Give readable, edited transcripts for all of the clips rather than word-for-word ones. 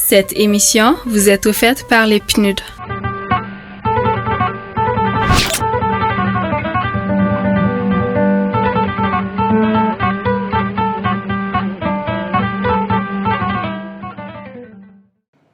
Cette émission vous est offerte par les PNUD.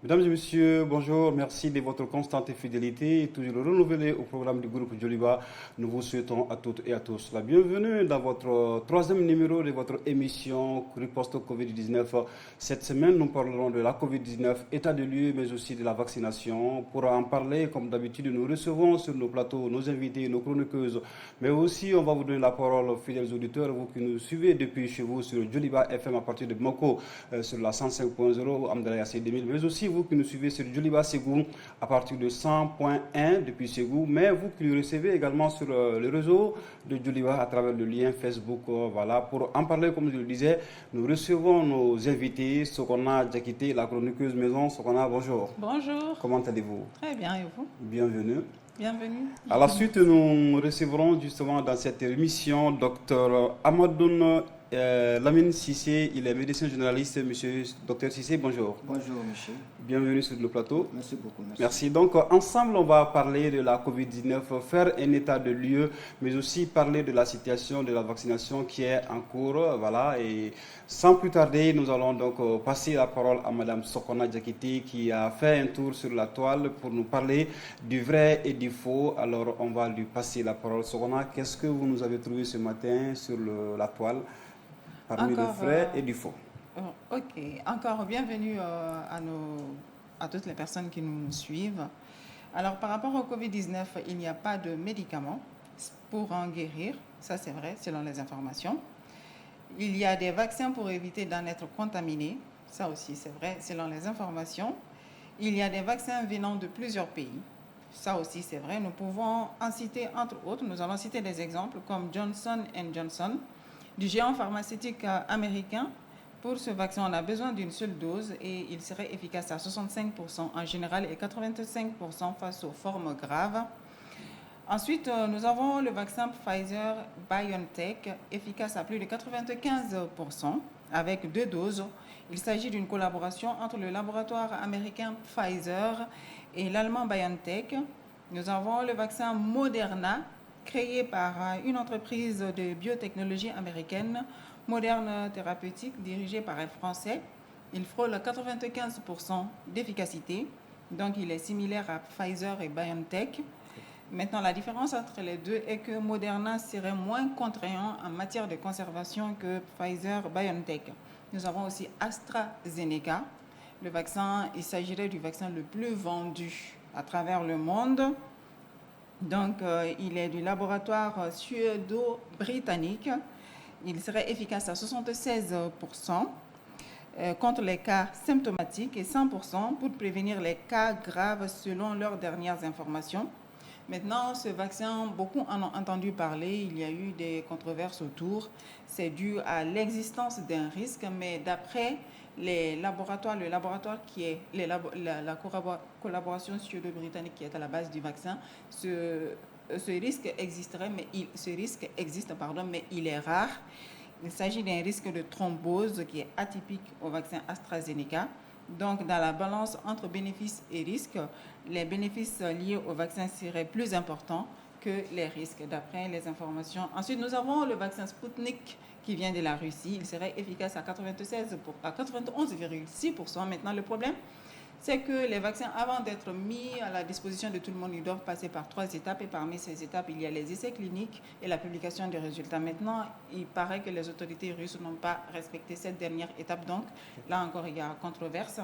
Mesdames et messieurs, bonjour, merci de votre constante fidélité et toujours renouvelée au programme du groupe Joliba. Nous vous souhaitons à toutes et à tous la bienvenue dans votre troisième numéro de votre émission Riposte Covid-19. Cette semaine, nous parlerons de la Covid-19, état de lieu, mais aussi de la vaccination. Pour en parler, comme d'habitude, nous recevons sur nos plateaux nos invités, nos chroniqueuses, mais aussi on va vous donner la parole, fidèles auditeurs, vous qui nous suivez depuis chez vous sur Joliba FM à partir de Moko sur la 105.0, Amdalaya C2000, mais aussi vous qui nous suivez sur Joliba Ségou à partir de 100.1 depuis Ségou, mais vous qui nous recevez également sur le réseau de Joliba à travers le lien Facebook. Voilà, pour en parler, comme je le disais, nous recevons nos invités, Sokona Diakité, la chroniqueuse maison. Sokona, bonjour. Bonjour. Comment allez-vous? Très bien, et vous? Bienvenue. Bienvenue. À la suite, nous recevrons justement dans cette émission Dr Amadoun Lamine Sissé, il est médecin généraliste. Monsieur Dr Sissé, bonjour. Bonjour, monsieur. Bienvenue sur le plateau. Merci beaucoup. Merci. Donc, ensemble, on va parler de la COVID-19, faire un état de lieu, mais aussi parler de la situation de la vaccination qui est en cours. Voilà. Et sans plus tarder, nous allons donc passer la parole à Madame Sokona Diakité qui a fait un tour sur la toile pour nous parler du vrai et du faux. Alors, on va lui passer la parole. Sokona, qu'est-ce que vous nous avez trouvé ce matin sur la toile parmi le vrai et du faux? Ok, encore bienvenue à toutes les personnes qui nous suivent. Alors, par rapport au Covid-19, il n'y a pas de médicaments pour en guérir, ça c'est vrai, selon les informations. Il y a des vaccins pour éviter d'en être contaminé, ça aussi c'est vrai, selon les informations. Il y a des vaccins venant de plusieurs pays, ça aussi c'est vrai. Nous pouvons en citer entre autres, nous allons citer des exemples comme Johnson & Johnson, du géant pharmaceutique américain. Pour ce vaccin, on a besoin d'une seule dose et il serait efficace à 65% en général et 85% face aux formes graves. Ensuite, nous avons le vaccin Pfizer-BioNTech, efficace à plus de 95% avec 2 doses. Il s'agit d'une collaboration entre le laboratoire américain Pfizer et l'allemand BioNTech. Nous avons le vaccin Moderna, créé par une entreprise de biotechnologie américaine, Moderne Thérapeutique, dirigée par un Français. Il frôle 95% d'efficacité, donc il est similaire à Pfizer et BioNTech. Maintenant, la différence entre les deux est que Moderna serait moins contraignant en matière de conservation que Pfizer-BioNTech. Nous avons aussi AstraZeneca. Le vaccin, il s'agirait du vaccin le plus vendu à travers le monde. Donc, il est du laboratoire suédo-britannique. Il serait efficace à 76% contre les cas symptomatiques et 100% pour prévenir les cas graves selon leurs dernières informations. Maintenant, ce vaccin, beaucoup en ont entendu parler, il y a eu des controverses autour. C'est dû à l'existence d'un risque, mais d'après les laboratoires, le laboratoire qui est la collaboration suédo-britannique qui est à la base du vaccin, ce risque existerait, mais mais il est rare. Il s'agit d'un risque de thrombose qui est atypique au vaccin AstraZeneca. Donc, dans la balance entre bénéfices et risques, les bénéfices liés au vaccin seraient plus importants que les risques, d'après les informations. Ensuite, nous avons le vaccin Sputnik qui vient de la Russie. Il serait efficace à 91,6%. Maintenant, le problème, c'est que les vaccins, avant d'être mis à la disposition de tout le monde, ils doivent passer par 3 étapes. Et parmi ces étapes, il y a les essais cliniques et la publication des résultats. Maintenant, il paraît que les autorités russes n'ont pas respecté cette dernière étape. Donc, là encore, il y a controverse.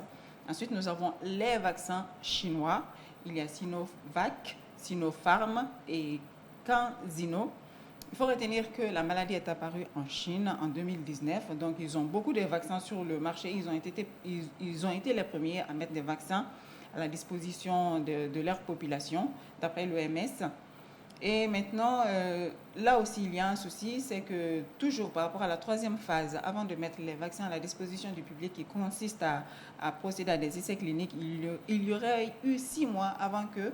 Ensuite, nous avons les vaccins chinois. Il y a Sinovac, Sinopharm et CanSino. Il faut retenir que la maladie est apparue en Chine en 2019. Donc, ils ont beaucoup de vaccins sur le marché. Ils ont été les premiers à mettre des vaccins à la disposition de leur population, d'après l'OMS. Et maintenant, là aussi, il y a un souci, c'est que toujours par rapport à la 3e phase, avant de mettre les vaccins à la disposition du public, qui consiste à procéder à des essais cliniques, il y aurait eu 6 mois avant que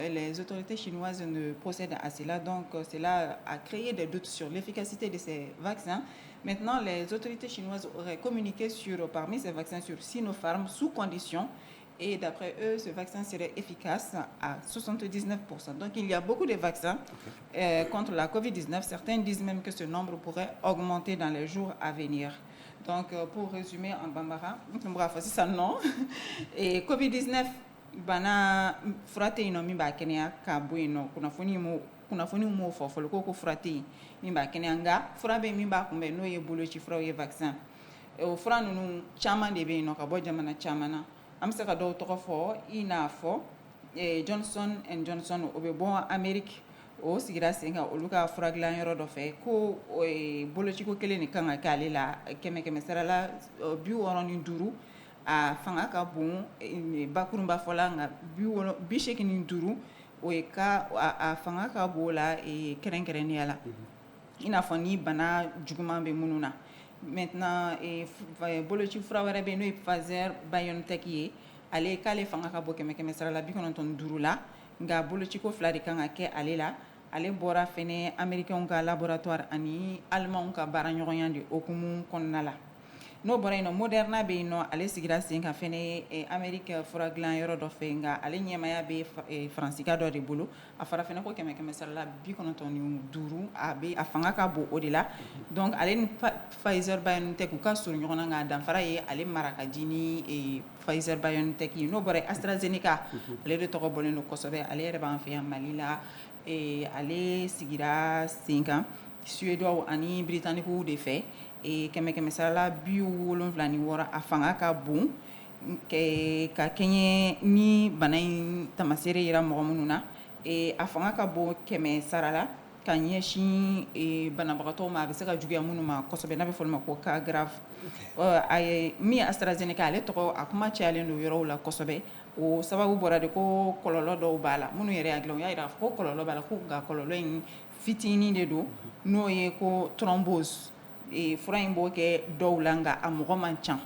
les autorités chinoises ne procèdent à cela. Donc, cela a créé des doutes sur l'efficacité de ces vaccins. Maintenant, les autorités chinoises auraient communiqué parmi ces vaccins sur Sinopharm sous condition. Et d'après eux, ce vaccin serait efficace à 79%. Donc, il y a beaucoup de vaccins contre la COVID-19. Certains disent même que ce nombre pourrait augmenter dans les jours à venir. Donc, pour résumer en bambara, c'est ça non. Et COVID-19, bana frate ino mi ba kenya ka buino kunafuni mo fofolo ko frate mi ba kenya nga furabe mi ba kumbe no ye bolo chi fra ye vaccin e o fra nunu chama de be no ka bo jamana chamana am se ka do to fo ina fo Johnson and Johnson o be bon Amerique o sigira senga oluka fraglan yoro do fe ko bolo chi ko kele ni kanga kale la keme sara la bi woroni duru a fanga ka bon bakurumba fola nga bi shekini duru o ka a fanga ka bola keren yala ina fani bana juguman be mununa maintenant bolochi fura wɛrɛ be no Pfizer BioNTech ye ale kale fanga ka bo keme sara la bi kononton duru la nga bolochi ko fila de kan ka kɛ ale la ale bɔra fɛnɛ américain ka laboratoire ani allemand ka baara ɲɔgɔnya de okumu kɔnɔna la no bɔra yen Moderna be yen ale sigira sen ka fɛnɛ Amérique fura dilan yɔrɔ dɔ fɛ nga ale ɲɛmaya be Faransika dɔ de bolo a fara fɛnɛ ko kɛmɛ sara la 95 a fanga ka bon o de la donc ale ni Pfizer BioNTech u ka surun ɲɔgɔn na nga danfara ye ale mara ka di ni Pfizer BioNTech ye no bɔra AstraZeneca ale de tɔgɔ bɔlen don kosɛbɛ ale yɛrɛ b'an fɛ yan Mali la ale sigira sen kan Suédois ani Britanniques de fɛ kɛmɛ sara la 76 a fanga ka bon ka kɛɲɛ ni bana in tamasere yira mɔgɔ minnu na a fanga ka bon kɛmɛ sara la ka ɲɛsin banabagatɔw ma a bɛ se ka juguya minnu ma kosɛbɛ n'a bɛ fɔ ma ko cas grave min AstraZeneca ale tɔgɔ a kuma cayalen don yɔrɔw la kosɛbɛ o sababu bɔra de ko kɔlɔlɔ dɔw b'a la minnu yɛrɛ y'a dilan o y'a yira ko kɔlɔlɔ b'a la ko nka kɔlɔlɔ in fitinin de don n'o ye ko thrombose fura in b'o kɛ dɔw la nka a mɔgɔ man ca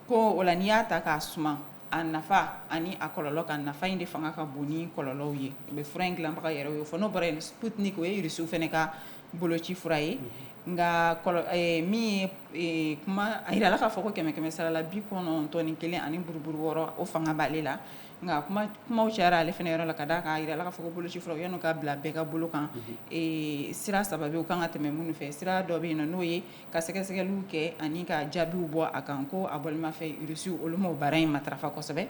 ko o la n'i y'a ta k'a suma a nafa ani a kɔlɔlɔ ka nafa in de fanga ka bon ni kɔlɔlɔw ye u bɛ fura in dilanbaga yɛrɛ y'o fɔ n'o bɔra yen Sputnik o ye Irisiw fɛnɛ ka boloci fura ye nka min ye kuma a yirala k'a fɔ ko kɛmɛ sara la 91 ani buruburu 6 o fanga b'ale la nka kumaw cayara ale fɛnɛ yɔrɔ la ka d'a kan a yirala k'a fɔ ko boloci fura yan'u ka bila bɛɛ ka bolo kan sira saba bɛ u kan ka tɛmɛ minnu fɛ sira dɔ bɛ yen n'o ye ka sɛgɛsɛgɛliw kɛ ani ka jaabiw bɔ a kan ko a bɔlimafɛ Irisiw olu m'o baara in matarafa kosɛbɛ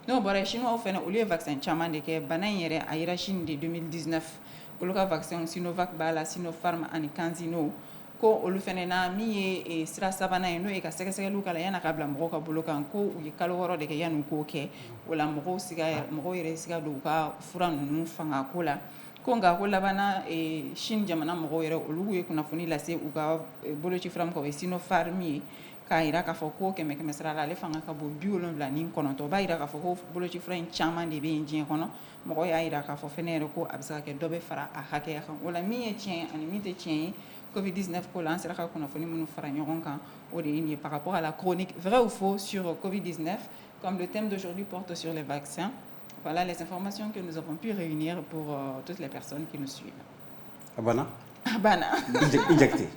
n'o bɔra Chinois fɛnɛ olu ye vaccin caman de kɛ bana in yɛrɛ a yira Chine de 2019 olu ka vaccin Sinovac b'a la Sinopharm ani CanSino ko olu fɛnɛ na min ye sira sabanan ye n'o ye ka sɛgɛsɛgɛliw k'a la yan'a ka bila mɔgɔw ka bolo kan ko u ye kalo 6 de kɛ yan'u k'o kɛ o la mɔgɔw yɛrɛ siga don u ka fura ninnu fanga ko la ko nka ko labanna Chine jamana mɔgɔw yɛrɛ olu ye kunnafoni lase u ka boloci fura min kan o ye Sinopharm ye k'a yira k'a fɔ ko kɛmɛ sara la ale fanga ka bon 79 o b'a yira k'a fɔ ko boloci fura in caman de bɛ yen diɲɛ kɔnɔ mɔgɔw y'a yira k'a fɔ fɛnɛ yɛrɛ ko a bɛ se ka kɛ dɔ bɛ fara a hakɛya kan o la min ye tiɲɛ ani min tɛ tiɲɛ ye COVID-19 ko la an sera ka kunnafoni minnu fara ɲɔgɔn kan o de ye nin ye par rapport à la chronique vrai ou faux sur COVID-19 comme le thème d'aujourd'hui porte sur les vaccins. Voilà les informations que nous avons pu réunir pour toutes les personnes qui nous suivent. Abana Abana. Injecté.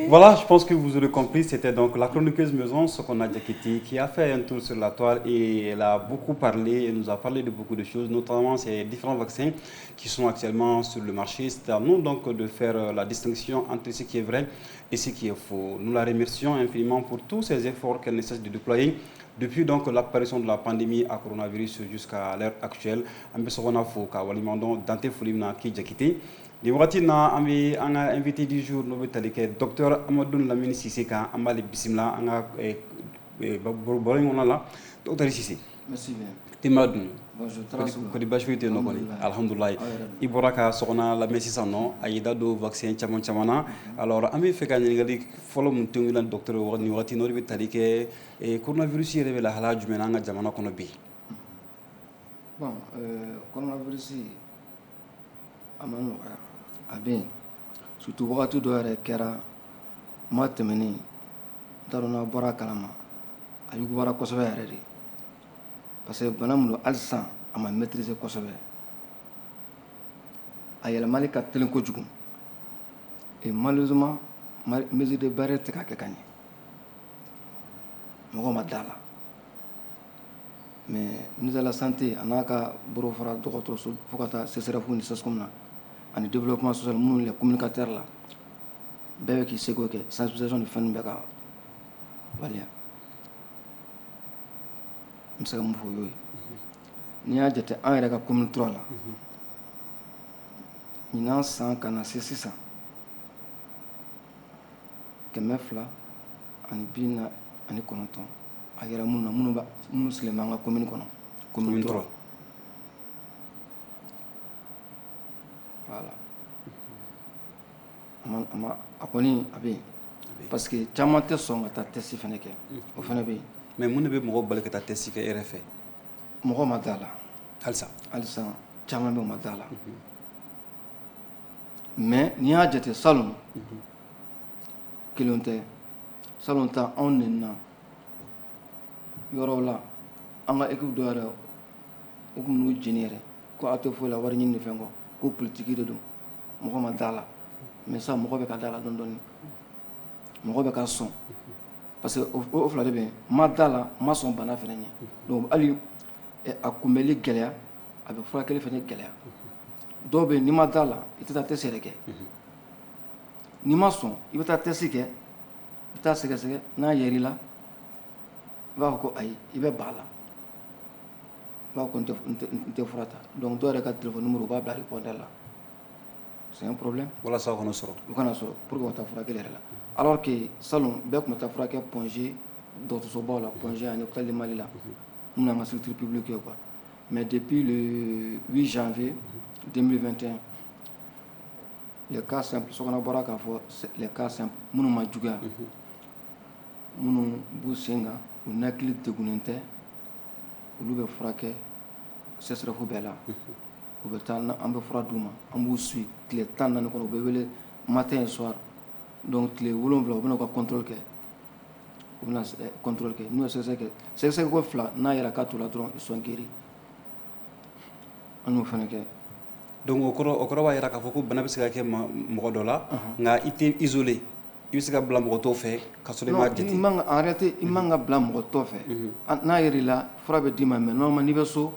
Voilà, je pense que vous aurez compris, c'était donc la chroniqueuse maison, Sokona Diakité, qui a fait un tour sur la toile et elle a beaucoup parlé, elle nous a parlé de beaucoup de choses, notamment ces différents vaccins qui sont actuellement sur le marché. C'est à nous donc de faire la distinction entre ce qui est vrai et ce qui est faux. Nous la remercions infiniment pour tous ces efforts qu'elle ne cesse de déployer depuis donc l'apparition de la pandémie à coronavirus jusqu'à l'heure actuelle. Ambesogona Foka, Walimandon, Dante Foulimna, Diakité. Di wagati na an bɛ an ka invité du jour n'o bɛ tali kɛ docteur Amadou Lamine Sise kan an b'ale bisimila an ka baro in kɔnɔna la docteur Sise. Merci bien. Tema dun. Bonjour. Kodi baasi foyi tɛ yen nɔ kɔni alhamdulilayi i bɔra ka sɔgɔna lamɛn sisan nɔ a y'i da don vaccin caman na alors an bɛ fɛ ka ɲininkali fɔlɔ min tɛnku la docteur nin wagati n'o de bɛ tali kɛ coronavirus yɛrɛ bɛ lahala jumɛn na an ka jamana kɔnɔ bi. Bon coronavirus a ma nɔgɔya. A bɛ yen surtout wagati dɔ yɛrɛ kɛra ma tɛmɛnen n t'a dɔn n'a bɔra a kalama a yugubara kosɛbɛ yɛrɛ de parce que bana min don hali sisan a ma maîtriser kosɛbɛ a yɛlɛmali ka teli kojugu et malheureusement mesure de barrière tɛ ka kɛ ka ɲɛ mɔgɔ ma da la mais ministère de la santé a n'a ka bolo fara dɔgɔtɔrɔso fo ka taa CSRF ni SASCOM na ani développement social minnu le communicateur la bɛɛ bɛ k'i seko kɛ sensibilisation ni fɛn bɛɛ ka waliya n bɛ se ka mun fɔ o y'o ye n'i y'a jate an yɛrɛ ka commune 3 la ɲinan san ka na se sisan 249 a yɛrɛ minnu na minnu sigilen bɛ an ka commune kɔnɔ commune 3 voilà a kɔni a bɛ yen parce que caman tɛ sɔn ka taa test fana kɛ o fana bɛ yen mais mun de bɛ mɔgɔw bali ka taa test kɛ e yɛrɛ fɛ mɔgɔw ma da la halisa caman bɛ u ma da la mais n'i y'a jate salon kelen tɛ salon ta anw nenina yɔrɔw la an ka équipe dɔ yɛrɛ u tun n'u jeni yɛrɛ ko a tɛ foyi la wari ɲini ni fɛn kɔ ko politique de don mɔgɔ ma da la mais sa mɔgɔ bɛ ka da la dɔɔni dɔɔni mɔgɔ bɛ ka sɔn parce que o fila de bɛ yen ma da la ma sɔn bana fana ɲɛ donc hali a kunbɛli gɛlɛya a bɛ furakɛli fana gɛlɛya dɔw bɛ yen n'i ma da la i tɛ taa test yɛrɛ kɛ n'i ma sɔn i bɛ taa test kɛ i bɛ taa sɛgɛsɛgɛ n'a yer'i la i b'a fɔ ko ayi i bɛ ba la i b'a fɔ ko n tɛ fura ta donc dɔw yɛrɛ ka téléphone numéro u b'a bila répondeur la c'est un problème walasa u kana sɔrɔ pour que u ka taa furakɛli yɛrɛ la alors que salon bɛɛ tun bɛ taa furakɛ Pongé dɔgɔtɔrɔsobaw la Pongé ani hôpital du Mali la mun y'an ka structure publique ye quoi mais depuis le 8 janvier 2021 les cas simples sokɔnɔ bɔra k'a fɔ les cas simples minnu ma juguya minnu b'u sen kan u nakili degunnen tɛ olu bɛ furakɛ CSRF bɛɛ la u bɛ taa an bɛ fura d'u ma an b'u suit tile 14 kɔnɔ u bɛ wele matin et soir donc tile 7 u bɛna u ka contrôle kɛ u bɛna contrôle kɛ n'u ye sɛgɛsɛgɛ ko 2 n'a yɛrɛ k'a t'u la dɔrɔn ils sont guéris an y'o fana kɛ donc o kɔrɔ b'a jira k'a fɔ ko bana bɛ se ka kɛ mɔgɔ dɔ la nka i tɛ isolé i bɛ se ka bila mɔgɔ tɔw fɛ ka sɔrɔ i m'a jate en réalité i man ka bila mɔgɔ tɔw fɛ n'a yer'i la fura bɛ d'i ma mais normalement n'i bɛ so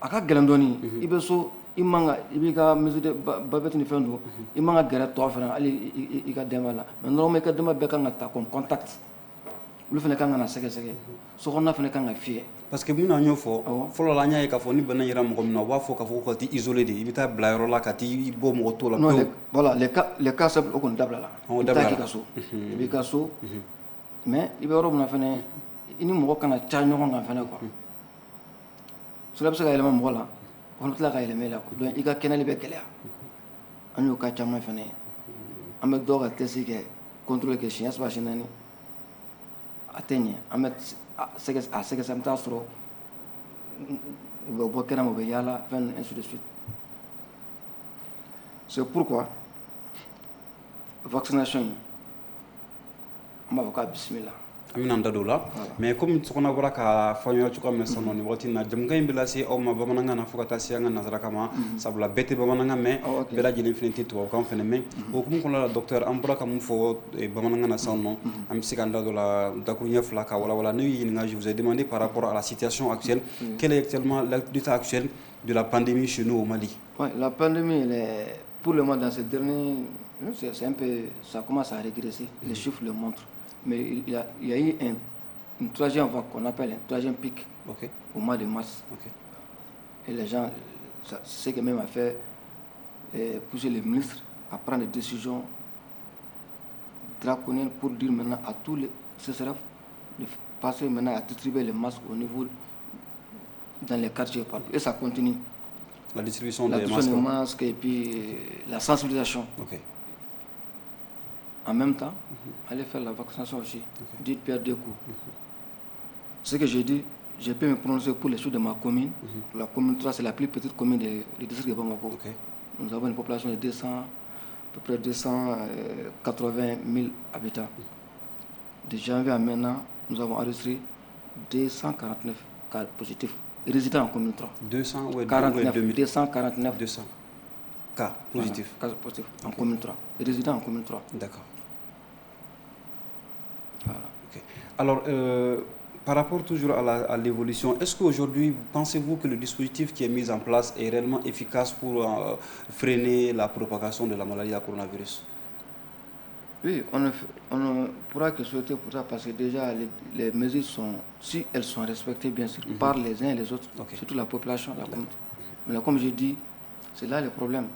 a ka gɛlɛn dɔɔni i bɛ so i b'i ka mesure de bavette ni fɛn don i man ka gɛrɛ tɔ fana hali i ka denbaya la mais normalement i ka denbaya bɛɛ kan ka ta comme contact olu fana kan ka na sɛgɛsɛgɛ sokɔnɔna fana kan ka fiyɛ parce que mun n'an y'o fɔ fɔlɔ la an y'a ye k'a fɔ ni bana yera mɔgɔ min na u b'a fɔ k'a fɔ ko ka t'i isolé de i bɛ taa bila yɔrɔ la ka t'i bɔ mɔgɔ tɔw la non voilà les cas simples o kɔni dabila la i bɛ taa k'i ka so i b'i ka so mais i bɛ yɔrɔ min na fana i ni mɔgɔ kana ca ɲɔgɔn kan fana quoi sɔrɔ bɛ se ka yɛlɛma mɔgɔ la o fana tila ka yɛlɛma i la donc i ka kɛnɛli bɛ gɛlɛya an y'o cas caman fana ye an bɛ dɔw ka test kɛ contrôle kɛ siɲɛ 3 siɲɛ 4 a tɛ ɲɛ an bɛ a sɛgɛsɛ an bɛ taa sɔrɔ u bɛ bɔ kɛnɛma u bɛ yaala fɛn ainsi de suite c'est pourquoi vaccination in an b'a fɔ k'a bisimila an bɛna an da don o la mais comme sokɔnɔ bɔra k'a fɔ an ɲɛna cogoya min na sisan nɔ nin wagati in na jamukan in bɛ lase aw ma bamanankan na fo ka taa se an ka nanzarakan ma sabula bɛɛ tɛ bamanankan mɛn bɛɛ lajɛlen fana tɛ tubabukan fana mɛn o hukumu kɔnɔna la docteur an bɔra ka mun fɔ bamanankan na sisan nɔ an bɛ se k'an da don la dakuruɲɛ 2 ka walawala ne y'u ɲininka je vous ai demandé par rapport à la situation actuelle quelle est actuellement l'état actuel de la pandémie chez nous au Mali. Ouais, la pandémie pour le moment dans ces derniers c'est un peu ça commence à régresser les chiffres le montrent mais il y a eu une troisième vague qu'on appelle un troisième pic au mois de mars. Et les gens, c'est ce qui même a fait pousser les ministres à prendre des décisions draconiennes pour dire maintenant à tous les CSRF de passer maintenant à distribuer les masques au niveau dans les quartiers partout. Et ça continue. La distribution des masques et puis la sensibilisation. En même temps, aller faire la vaccination aussi, dites perdre deux coups. Ce que j'ai dit, je peux me prononcer pour les choses de ma commune. La commune 3, c'est la plus petite commune du district de Bamako. Nous avons une population de 200, à peu près 280 000 habitants. De janvier à maintenant, nous avons enregistré 249 cas positifs résidents en commune 3. 249 cas positifs. Cas positifs en commune 3. Résidents en commune 3. D'accord. Voilà. Ok. Alors, par rapport toujours à l'évolution, est-ce qu'aujourd'hui, pensez-vous que le dispositif qui est mis en place est réellement efficace pour freiner la propagation de la maladie à coronavirus? Oui, on ne pourra que souhaiter pour ça parce que déjà les mesures sont, si elles sont respectées bien sûr, par les uns et les autres, surtout la population, la communauté. Mais là, comme je dis, c'est là le problème.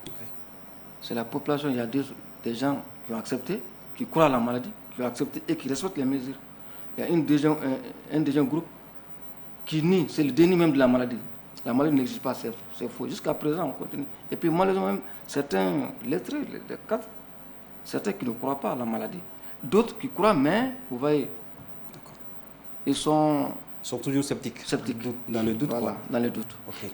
C'est la population, il y a des gens qui ont accepté, qui croient à la maladie, qui ont accepté et qui respectent les mesures. Il y a un deuxième groupe qui nie, c'est le déni même de la maladie. La maladie n'existe pas, c'est faux. Jusqu'à présent, on continue. Et puis malheureusement même, certains lettrés, les cadres, certains qui ne croient pas à la maladie. D'autres qui croient, mais vous voyez, ils sont toujours sceptiques. Dans le doute. Voilà, quoi. Dans le doute. Ok.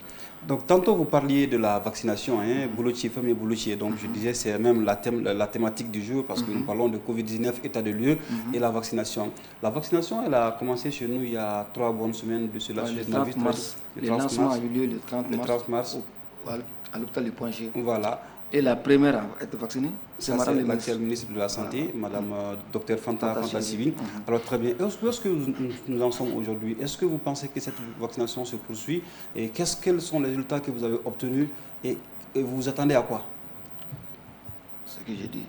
Donc, tantôt vous parliez de la vaccination, Bouloutier, famille Bouloutier. Donc, je disais, c'est même la thématique du jour parce que nous parlons de Covid-19, état de lieu et la vaccination. La vaccination, elle a commencé chez nous il y a 3 bonnes semaines de cela. Le 30 mars. Le lancement a eu lieu le 30 mars. À l'hôpital de Poingé. Voilà. Et la première à être vaccinée, c'est l'actuelle ministre de la Santé, Madame Dr Fanta Sibine. Alors très bien. Où est-ce que nous en sommes aujourd'hui? Est-ce que vous pensez que cette vaccination se poursuit? Et quels sont les résultats que vous avez obtenus? Et vous vous attendez à quoi? Ce que j'ai dit.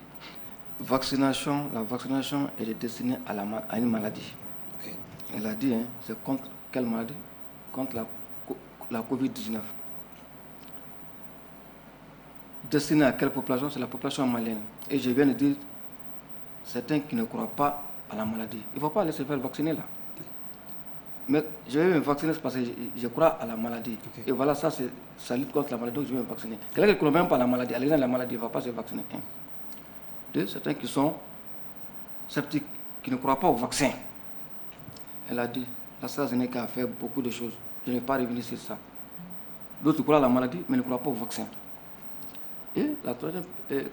La vaccination elle est destinée à une maladie. Okay. Elle a dit, c'est contre quelle maladie? Contre la Covid-19. Destinée à quelle population? C'est la population malienne. Et je viens de dire, certains qui ne croient pas à la maladie. Il ne faut pas laisser faire vacciner là. Mais je vais me vacciner parce que je crois à la maladie. Okay. Et voilà, ça lutte contre la maladie, donc je vais me vacciner. Quelqu'un qui ne croit même pas à la maladie, à l'exemple de la maladie, il ne va pas se vacciner. Deux, certains qui sont sceptiques, qui ne croient pas au vaccin. Elle a dit, l'AstraZeneca a fait beaucoup de choses. Je ne vais pas revenir sur ça. D'autres croient à la maladie, mais ne croient pas au vaccin. Et la troisième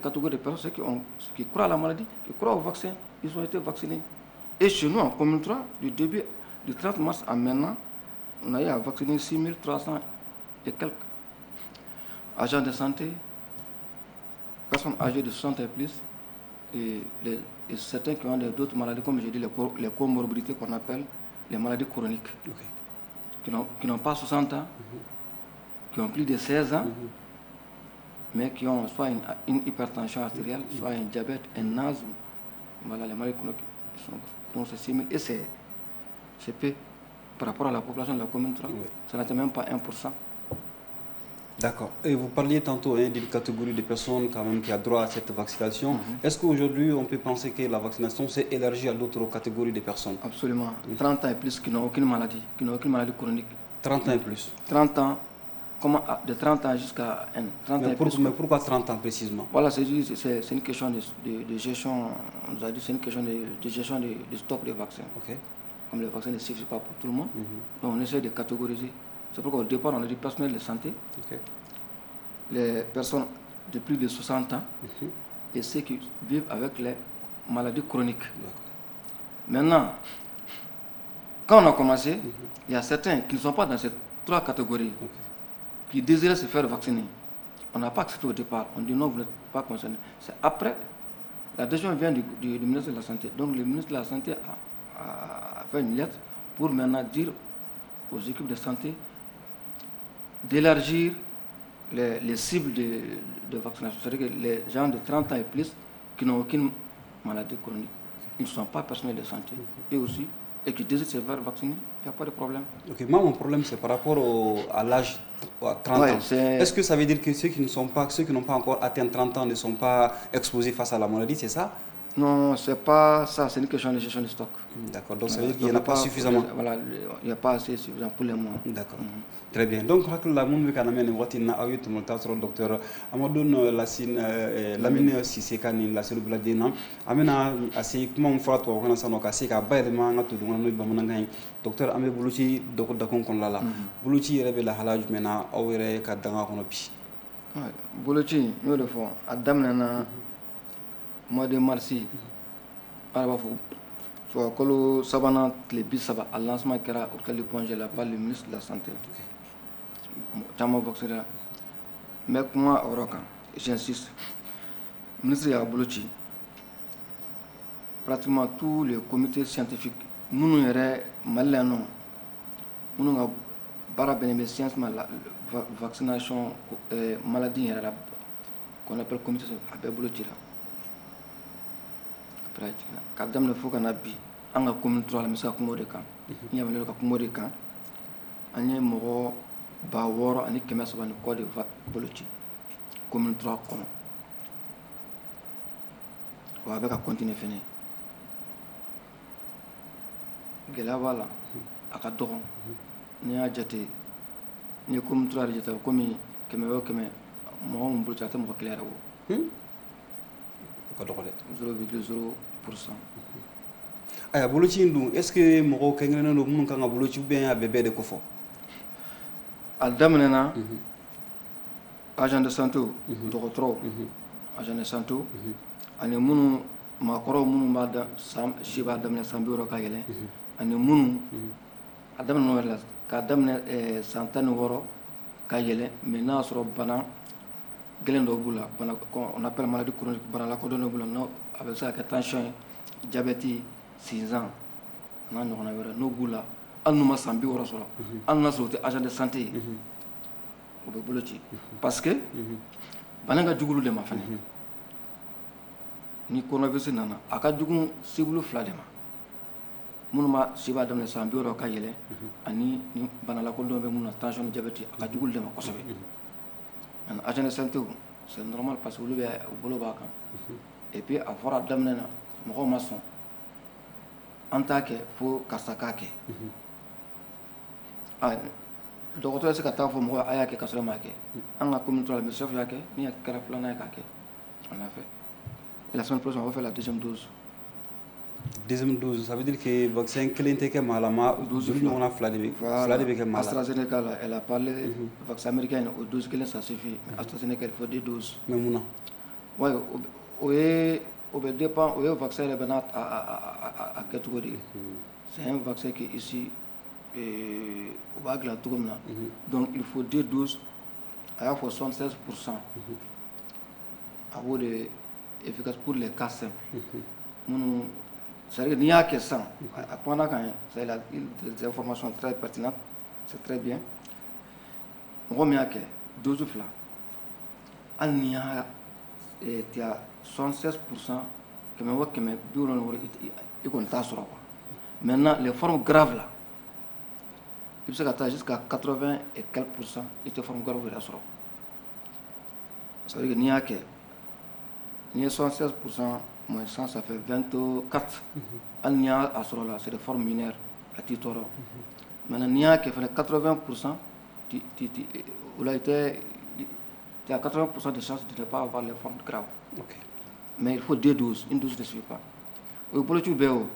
catégorie de personnes, c'est ceux qui croient à la maladie, qui croient au vaccin, ils ont été vaccinés. Et chez nous, en commune 3, du début du 30 mars à maintenant, on a eu à vacciner 6300 et quelques agents de santé, personnes âgées de 60 et plus, et certains qui ont d'autres maladies, comme j'ai dit, les comorbidités qu'on appelle les maladies chroniques, qui n'ont pas 60 ans, qui ont plus de 16 ans, mais qui ont soit une hypertension artérielle, soit un diabète, un asthme. Voilà, les maladies chroniques sont. Donc c'est 6 000. Et c'est peu par rapport à la population de la commune 3. Ça n'atteint même pas 1%. D'accord. Et vous parliez tantôt d'une catégorie de personnes quand même qui a droit à cette vaccination. Est-ce qu'aujourd'hui on peut penser que la vaccination s'est élargie à d'autres catégories de personnes? Absolument. 30 ans et plus qui n'ont aucune maladie chronique. 30 ans et plus 30 ans. De 30 ans jusqu'à 30 ans. Mais pourquoi 30 ans précisément? Voilà, c'est une question de gestion, on nous a dit, c'est une question de gestion de stock de vaccins. Okay. Comme le vaccin ne suffit pas pour tout le monde, donc on essaie de catégoriser. C'est pourquoi au départ on a dit personnel de santé, les personnes de plus de 60 ans et ceux qui vivent avec les maladies chroniques. Maintenant, quand on a commencé, il y a certains qui ne sont pas dans ces 3 catégories. Qui désiraient se faire vacciner. On n'a pas accepté au départ. On dit non, vous n'êtes pas concerné. C'est après, la décision vient du ministre de la Santé. Donc le ministre de la Santé a fait une lettre pour maintenant dire aux équipes de santé d'élargir les cibles de vaccination. C'est-à-dire que les gens de 30 ans et plus qui n'ont aucune maladie chronique, ils ne sont pas personnels de santé. Et aussi, et qui désirent se faire vacciner, il n'y a pas de problème. Ok, moi mon problème c'est par rapport à l'âge, à 30 ans. Est-ce que ça veut dire que ceux qui n'ont pas encore atteint 30 ans ne sont pas exposés face à la maladie, c'est ça? Non, c'est pas ça, c'est une question de gestion de stock. D'accord, donc ça veut dire qu'il n'y en a pas suffisamment. Voilà, il n'y a pas assez suffisant pour les mois. D'accord. Très bien. Donc, la monde qui a amené na ayut mon docteur Amadou Lamine Cissé Kani la cellule dina amena asi kuma mon frat ko kana sanoka si ka bayde ma ngatu dum no bamana ngai docteur amé buluci doko dakon kon lala buluci rebe la halaju mena awere ka danga kono bi buluci no le fond adamna na mois de mars araba fo so kolo sabana tile bi saba al lancement kera hôpital de Poingé là par le ministre de la santé. Tama vacciné mais kuma oroka j'insiste ministre ya buluci pratiquement tous les comités scientifiques nous yɛrɛ Mali la non minnu ka baara bɛnnen bɛ science ma la vaccination maladie yɛrɛ la qu'on appelle comité a bɛɛ bolo cira après ka daminɛ fo ka na bi an ka commune 3 la n bɛ se ka kuma o de kan n yɛlɛmalen don ka kuma o de kan an ye mɔgɔ 6,300 ni kɔ de bolo ci commune 3 kɔnɔ wa a bɛ ka continuer fɛnɛ gɛlɛya b'a la a ka dɔgɔ n'i y'a jate n'i ye commune 3 yɛrɛ jate komi 100 o 100 mɔgɔ min bolo ci a tɛ mɔgɔ kelen yɛrɛ bɔ ka dɔgɔ dɛ 0,0%. aya boloci in dun est ce que mɔgɔw kɛrɛnkɛrɛnnen don minnu kan ka boloci ubiyɛn a bɛɛ bɛɛ de ko fɔ a daminɛna agent de santé dɔgɔtɔrɔw agent de santé ani minnu maakɔrɔw minnu b'a da si b'a daminɛ san 60 ka yɛlɛn ani minnu a daminɛ o yɛrɛ la k'a daminɛ san 16 ka yɛlɛn mais n'a y'a sɔrɔ bana gɛlɛn dɔw b'u la bana on appelle maladie chronique bana lakodɔnnen b'u la n'o a bɛ se ka kɛ tension ye diabète sinzan n'a ɲɔgɔnna wɛrɛ n'o b'u la hali n'u ma san 60 sɔrɔ hali n'a sɔrɔ u tɛ agent de santé ye u bɛ bolo ci parce que bana ka jugu olu de ma fɛnɛ ni coronavirus nana a ka jugu cible 2 de ma minnu ma si b'a daminɛ san 60 ka yɛlɛn ani ni bana lakodɔn bɛ minnu na tension ni diabète a ka jugu olu de ma kosɛbɛ ani agent de santé c'est normal parce que olu bɛ u bolo b'a kan et puis a fɔra daminɛ na mɔgɔw ma sɔn an t'a kɛ fo karisa k'a kɛ dɔgɔtɔrɔ se ka taa fɔ mɔgɔ a y'a kɛ ka sɔrɔ m'a kɛ an ka commune 3 la chef y'a kɛ ni kɛra filanan ye k'a kɛ on l'a fait et la semaine prochaine on va faire la deuxième dose. Deuxième dose, ça veut dire que le vaccin kelen tɛ kɛ maa la ma 12 ɲɔgɔnna fila de bɛ kɛ maa la. AstraZeneca là, elle a parlé vaccin américain au 12 kelen ça suffit mais AstraZeneca il faut 2 doses. Mais mun na? Ouais o bɛ dépend o ye vaccin yɛrɛ bɛ n'a a kɛcogo de ye. C'est un vaccin qui ici o b'a dilan cogo min na donc il faut 2 doses a y'a fɔ 76% a b'o de efficace pour les cas simples minnu c'est-à-dire n'i y'a kɛ sisan a kumana kan c'est des informations très pertinentes c'est très bien mɔgɔ min y'a kɛ dose 2 hali n'i y'a tigɛ 76% 100 o 100 60 i kɔni t'a sɔrɔ quoi maintenant les formes graves là il bɛ se ka taa jusqu'à 80 et quelques % i tɛ forme grave yɛrɛ sɔrɔ ça veut dire que n'i y'a kɛ n'i ye 76% moins 100 ça fait 24 hali n'i y'a sɔrɔ la c'est des formes mineures a t'i tɔɔrɔ maintenant n'i y'a kɛ fɛnɛ 80% o la tu as 80% de chance de ne pas avoir les formes graves. Okay. Mais il faut 2 doses, une dose ne suffit pas. O boloci bɛɛ o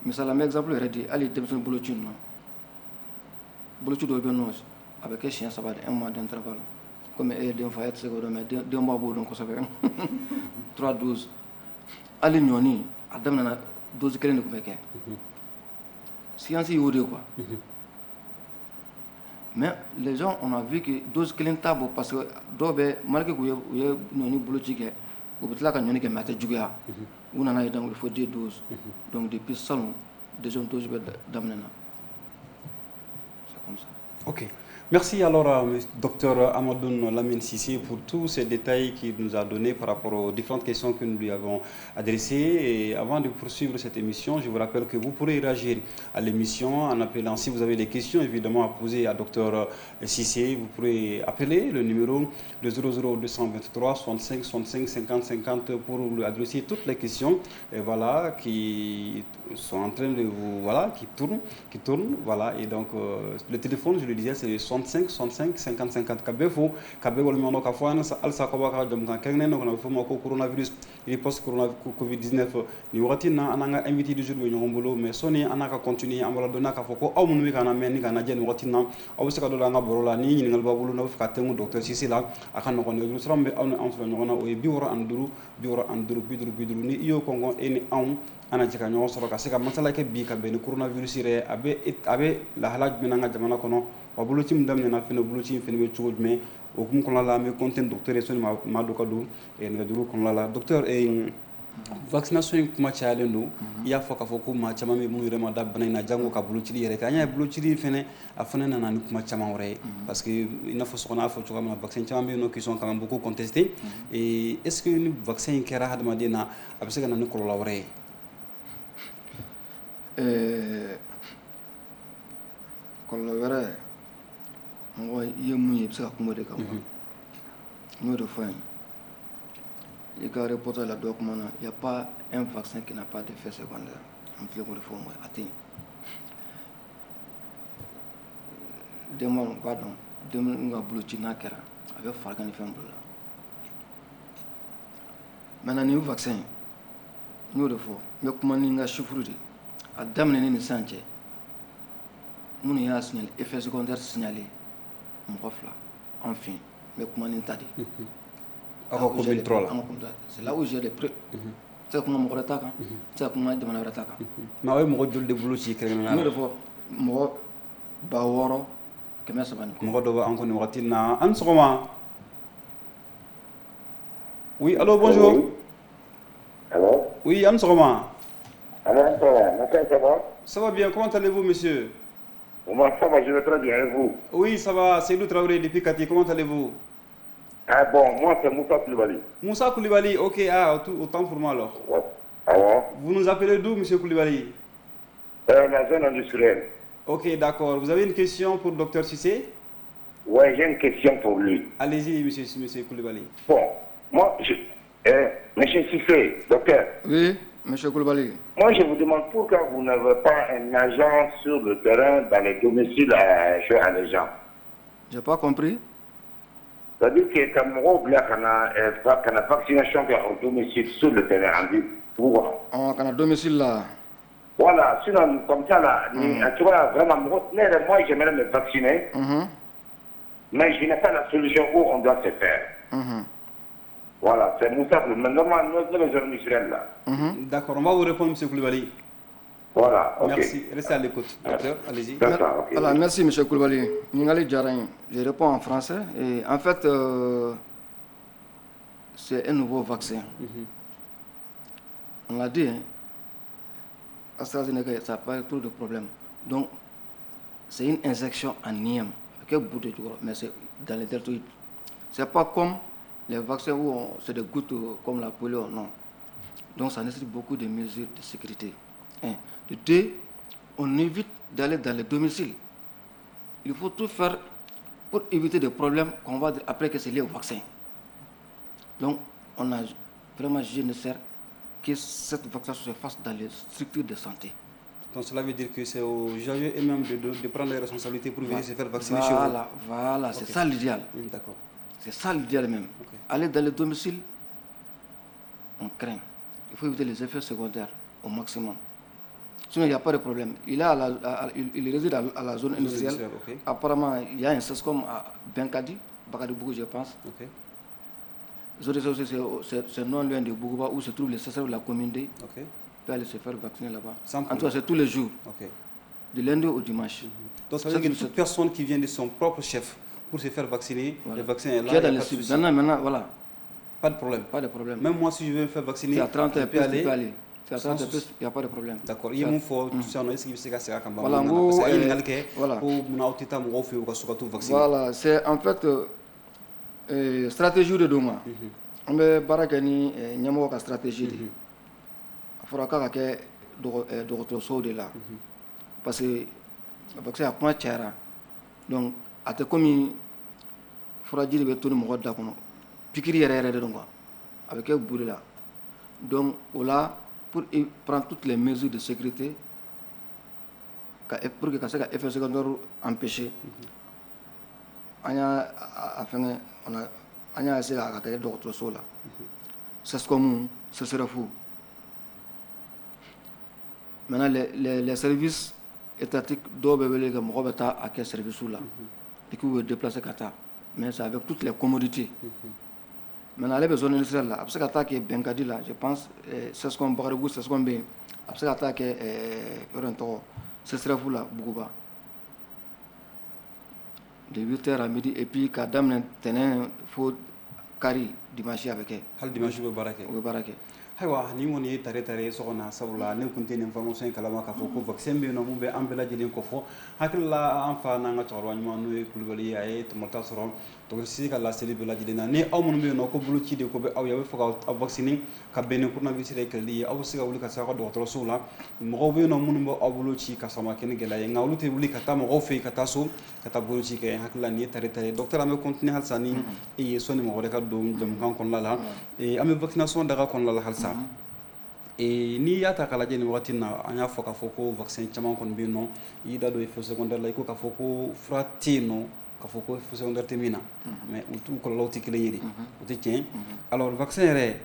misala n bɛ exemple yɛrɛ di hali denmisɛnnin boloci ninnu boloci dɔw bɛ yen nɔ a bɛ kɛ siɲɛ 3 de 1 mois d'intervalle comme e ye den fa e tɛ se k'o dɔn mais denbaw b'o dɔn kosɛbɛ 3 doses hali ɲɔni a daminɛna dose kelen de tun bɛ kɛ science y'o de quoi mais les gens on a vu que dose kelen t'a bɔ parce que dɔw bɛ malgré k'u ye ɲɔni boloci kɛ u bɛ tila ka ɲɔni kɛ mais a tɛ juguya u nana ye donc il faut 2 doses donc depuis salon deuxième dose bɛ daminɛ na c'est comme ça. Ok. Merci alors docteur Amadoun Lamine Sissé pour tous ces détails qu'il nous a donnés par rapport aux différentes questions que nous lui avons adressées. Et avant de poursuivre cette émission, je vous rappelle que vous pourrez réagir à l'émission en appelant, si vous avez des questions évidemment à poser à docteur Sissé, vous pourrez appeler le numéro de 00223 65 65 50 50 pour lui adresser toutes les questions voilà, qui sont en train de vous, voilà, qui tournent, voilà. Et donc le téléphone, je le disais, c'est le 65 65 50 50 kabefo kabe wala mi ka fo an alsa ko baka jom kan kene no fo ma ko coronavirus il post corona covid 19 ni wati na ananga invité du jour be nyongolo mais soni anaka continuer amala dona ka fo ko aw mun wi kana men ni kana jen wati na aw se ka do la nga borola ni ni ngal babulu no fa tengu docteur Sissé la aka no ko ne srambe aw no so nyogona o bi woro anduru biduru ni iyo kongo eni aw ana jika ñoo soro ka se ka masala ke bi ka ben coronavirus re abe la halaj bi nga jamana kono wa bulu ci ndam ne na fina bulu ci fina be ciogol mais o kum ko la me content docteur e soni ma do kadu e nga duru ko la docteur e vaccination kuma cayalen don i y'a fɔ k'a fɔ ko maa caman bɛ mun yɛrɛ ma da bana in na jango ka bolocili yɛrɛ kɛ an y'a ye bolocili fɛnɛ a fɛnɛ nana ni kuma caman wɛrɛ ye parce que i n'a fɔ sɔgɔnɔ y'a fɔ cogoya min na vaccin caman bɛ yen nɔ qui sont quand même beaucoup contestés et est ce que ni vaccin in kɛra hadamaden na a bɛ se ka na ni kɔlɔlɔ wɛrɛ ye kɔlɔlɔ wɛrɛ mɔgɔ i ye mun ye i bɛ se ka kuma o de kan n y'o de fɔ yan i ka reportage la dɔ kuma na il y a pas un vaccin qui n'a pas d'effet secondaire an filɛ k'o de fɔ mɔgɔ a tɛ yen denba u b'a dɔn denmisɛnninw ka boloci n'a kɛra a bɛ farigan ni fɛn bolo la maintenant nin vaccin n y'o de fɔ n bɛ kuma ni n ka chiffre de a daminɛnen ni sisan cɛ minnu y'a signalé effet secondaire signalé mɔgɔ 2 an fɛ yen n bɛ kuma ni n ta de ye aw ka commune 3 la c'est là où j'ai les preuves se ka kuma mɔgɔ wɛrɛ ta kan se ka kuma jamana wɛrɛ ta kan mais aw ye mɔgɔ joli de boloci kɛrɛnkɛrɛnnenya n y'o la de fɔ mɔgɔ 600 300 mɔgɔ dɔ b'an kɔ nin wagati in na an ni sɔgɔma oui allô bonjour Allô? oui an ni sɔgɔma Alors, ça va? ça va bien comment allez-vous monsieur Moi, ça va, je vais très bien, et vous? oui ça va Seydou Traoré depuis Kati comment allez-vous Ah bon, moi, c'est Moussa Koulibaly. Moussa Koulibaly, ok, autant pour moi alors. Ouais. Ah bon? Vous nous appelez d'où, monsieur Koulibaly? La zone industrielle. Ok, d'accord. Vous avez une question pour le docteur Cissé? Ouais, j'ai une question pour lui. Allez-y, monsieur Koulibaly. Bon, moi, monsieur Cissé, docteur. Oui, monsieur Koulibaly. Moi, je vous demande pourquoi vous n'avez pas un agent sur le terrain dans les domiciles à jouer à les gens. J'ai pas compris. C'est-à-dire que quand on a la vaccination au domicile sur le terrain, on dit pourquoi? On a un domicile là. Voilà, sinon, comme ça, là, tu vois, vraiment, moi, j'aimerais me vacciner, mais je n'ai pas la solution où on doit se faire. Voilà, c'est Moussa, mais normalement, nous, les jeunes musulmans, là. D'accord, on va vous répondre, monsieur Koulibaly. Voilà, ok. Merci, restez à l'écoute. Docteur, allez-y. D'accord, ok. Alors, merci, monsieur Koulibaly. Je réponds en français. Et en fait, c'est un nouveau vaccin. On l'a dit, hein. AstraZeneca, ça n'a pas trop de problèmes. Donc, c'est une injection en IM. Mais c'est dans les deltoïdes. Ce n'est pas comme les vaccins où c'est des gouttes comme la polio, non. Donc, ça nécessite beaucoup de mesures de sécurité. Un. De deux, on évite d'aller dans les domiciles. Il faut tout faire pour éviter des problèmes qu'on va dire après que c'est lié au vaccin. Donc, on a vraiment jugé nécessaire que cette vaccination se fasse dans les structures de santé. Donc cela veut dire que c'est aux usagers eux-mêmes de prendre les responsabilités pour venir se faire vacciner chez vous. Voilà, c'est ça l'idéal. D'accord. C'est ça l'idéal même. Aller dans les domiciles, on craint. Il faut éviter les effets secondaires au maximum. Sinon, il n'y a pas de problème. Il réside à la zone industrielle. Apparemment, il y a un CESCOM à Benkadi, Bakadibougou, je pense. C'est non loin de Bougouba où se trouve le CESCOM de la commune D. Peut aller se faire vacciner là-bas. En tout cas, c'est tous les jours. De lundi au dimanche. Donc ça veut dire que toute personne qui vient de son propre chef pour se faire vacciner, le vaccin est là. Il y a dans les cibles. Maintenant, voilà. Pas de problème. Pas de problème. Même moi, si je veux me faire vacciner, c'est à 30 je peux aller. C'est à 30 plus, il n'y a pas de problème. D'accord. Il y a mon fort, tout ça, est-ce qu'il se casse à Kamba? Voilà, voilà, c'est en fait stratégie de Doma. On veut barakani nyamo ka stratégie de. Fora ka ke docteur de là. Parce que le vaccin a point chara. Donc à te comme fora dire be toni mo da kono. Pikiri yere de donc avec un boule là. Donc là pour prendre toutes les mesures de sécurité pour que ça effet secondaire empêcher. On a essayé à faire d'autres choses là. C'est ce qu'on ce serait fou. Maintenant, les services étatiques doivent aller à quel service là et qui veut déplacer Kata. Mais c'est avec toutes les commodités. Maintenant, les besoins industriels là, après attaquer Benkadi là, je pense, c'est ce qu'on Bakaribou, c'est ce qu'on bien. Après attaquer ce serait fou là, Bougouba. De 8h à midi et puis quand dame tenait faut carré dimanche avec elle. Hal dimanche au baraké. Au baraké. Haywa ni woni tare sogona sabula ne kunte ne information kalama ka foko vaccin be no mumbe ambela jilin ko fo hakilla an fa na nga toro nyuma no kulbali ay to mata soro to si kala seli bela jilina ne aw mun be no ko bulu ci de ko be aw yawe foka vacciner ka bene kurna bi sire kali aw siga wuli ka sa ko docteur sula mo be no mun bo aw bulu ci ka sama ken gela ye ngawlu te wuli ka ta mo fe ka ta so ka ta bulu ci ke hakilla ni tare docteur ame continue halsani e soni mo re ka do jam kan kon la e ame vaccination daga kon la halsa e ni yata kala jeni wakati na anya foka foko vaccin chama kon bino ida do effet secondaire la ko ka foko fratino ka foko effet secondaire temina mais tout ko lawti kile yiri uti tien alors vaccin re